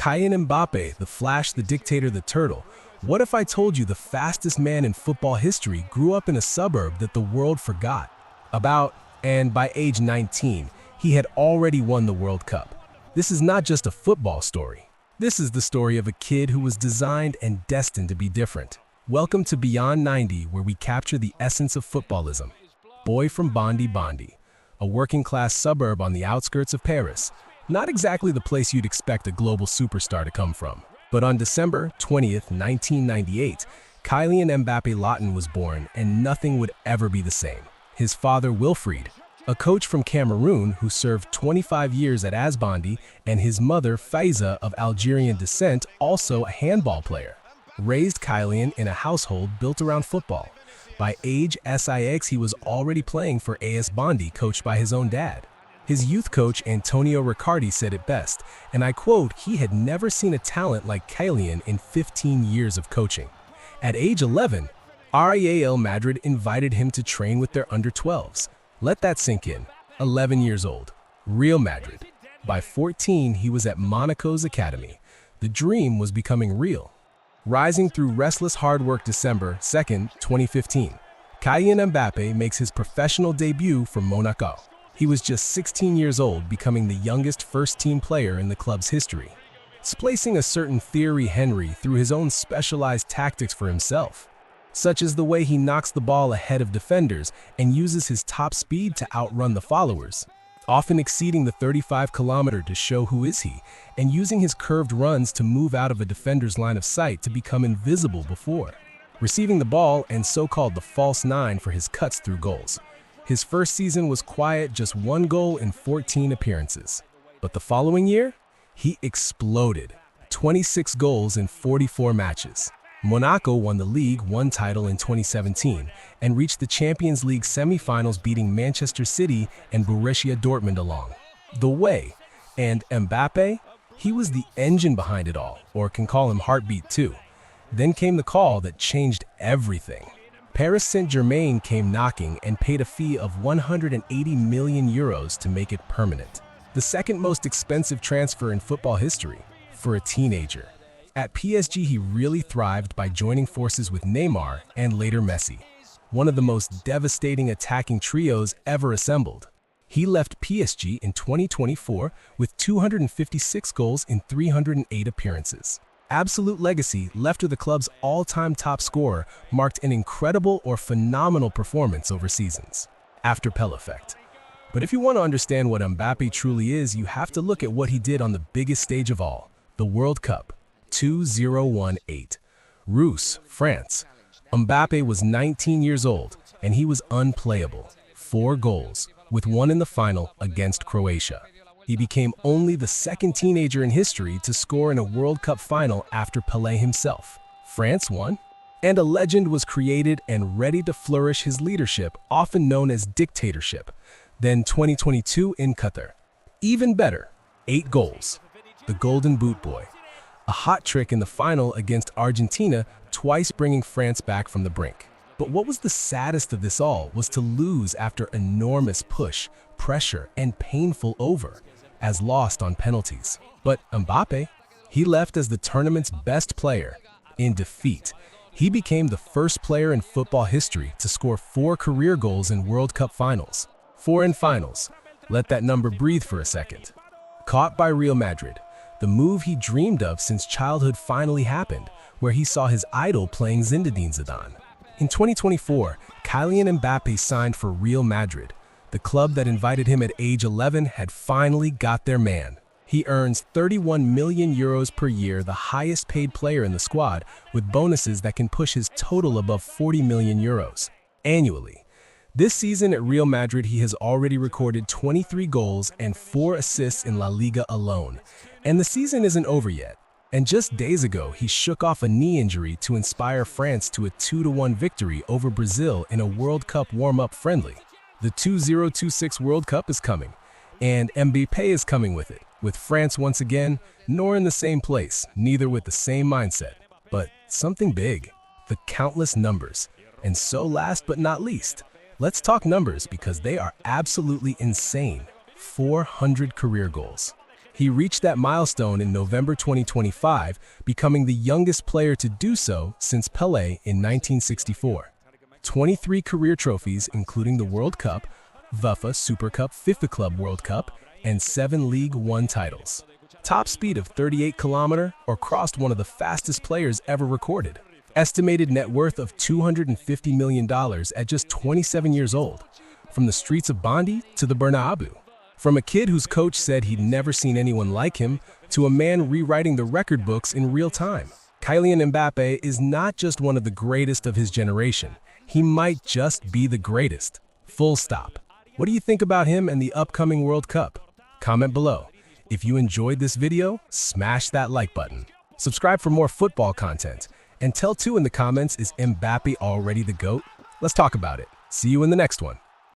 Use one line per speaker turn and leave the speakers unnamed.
Kylian Mbappé, the Flash, the Dictator, the Turtle. What if I told you the fastest man in football history grew up in a suburb that the world forgot about, and by age 19, he had already won the World Cup? This is not just a football story. This is the story of a kid who was designed and destined to be different. Welcome to Beyond 90, where we capture the essence of footballism. Boy from Bondy, a working-class suburb on the outskirts of Paris. Not exactly the place you'd expect a global superstar to come from. But on December 20th, 1998, Kylian Mbappé Lawton was born, and nothing would ever be the same. His father, Wilfried, a coach from Cameroon who served 25 years at Bondy, and his mother, Faiza, of Algerian descent, also a handball player, raised Kylian in a household built around football. By age 6, he was already playing for Bondy, coached by his own dad. His youth coach, Antonio Riccardi, said it best, and I quote, "He had never seen a talent like Kylian in 15 years of coaching." At age 11, Real Madrid invited him to train with their under-12s. Let that sink in. 11 years old. Real Madrid. By 14, he was at Monaco's academy. The dream was becoming real. Rising through restless hard work, December 2nd, 2015, Kylian Mbappé makes his professional debut for Monaco. He was just 16 years old, becoming the youngest first-team player in the club's history, displacing a certain Thierry Henry through his own specialized tactics for himself, such as the way he knocks the ball ahead of defenders and uses his top speed to outrun the followers, often exceeding the 35-kilometer to show who is he, and using his curved runs to move out of a defender's line of sight to become invisible before receiving the ball, and so-called the false nine for his cuts through goals. His first season was quiet, just 1 goal in 14 appearances. But the following year, he exploded. 26 goals in 44 matches. Monaco won the League One title in 2017 and reached the Champions League semi-finals, beating Manchester City and Borussia Dortmund along the way. And Mbappé, he was the engine behind it all, or can call him Heartbeat too. Then came the call that changed everything. Paris Saint-Germain came knocking and paid a fee of 180 million euros to make it permanent. The second most expensive transfer in football history for a teenager. At PSG, he really thrived by joining forces with Neymar and later Messi, one of the most devastating attacking trios ever assembled. He left PSG in 2024 with 256 goals in 308 appearances. Absolute legacy left with the club's all-time top scorer, marked an incredible or phenomenal performance over seasons. After Pele effect. But if you want to understand what Mbappé truly is, you have to look at what he did on the biggest stage of all, the World Cup 2018. Rousse, France. Mbappé was 19 years old, and he was unplayable. 4 goals, with 1 in the final against Croatia. He became only the second teenager in history to score in a World Cup final after Pelé himself. France won, and a legend was created and ready to flourish his leadership, often known as dictatorship. Then 2022 in Qatar. Even better, 8 goals. The Golden Boot Boy. A hot trick in the final against Argentina, twice bringing France back from the brink. But what was the saddest of this all was to lose after enormous push, pressure, and painful over, as lost on penalties. But Mbappé, he left as the tournament's best player. In defeat, he became the first player in football history to score 4 career goals in World Cup finals. 4 in finals. Let that number breathe for a second. Caught by Real Madrid, the move he dreamed of since childhood finally happened, where he saw his idol playing Zinedine Zidane. In 2024, Kylian Mbappé signed for Real Madrid. The club that invited him at age 11 had finally got their man. He earns 31 million euros per year, the highest paid player in the squad, with bonuses that can push his total above 40 million euros annually. This season at Real Madrid, he has already recorded 23 goals and 4 assists in La Liga alone. And the season isn't over yet. And just days ago, he shook off a knee injury to inspire France to a 2-1 victory over Brazil in a World Cup warm-up friendly. The 2026 World Cup is coming, and Mbappé is coming with it, with France once again, nor in the same place, neither with the same mindset, but something big, the countless numbers. And so last but not least, let's talk numbers because they are absolutely insane. 400 career goals. He reached that milestone in November 2025, becoming the youngest player to do so since Pelé in 1964. 23 career trophies, including the World Cup, FIFA Super Cup, FIFA Club World Cup, and 7 League One titles. Top speed of 38 km or crossed one of the fastest players ever recorded. Estimated net worth of $250 million at just 27 years old. From the streets of Bondy to the Bernabéu. From a kid whose coach said he'd never seen anyone like him, to a man rewriting the record books in real time. Kylian Mbappé is not just one of the greatest of his generation. He might just be the greatest. Full stop. What do you think about him and the upcoming World Cup? Comment below. If you enjoyed this video, smash that like button. Subscribe for more football content. And tell too in the comments, is Mbappé already the GOAT? Let's talk about it. See you in the next one.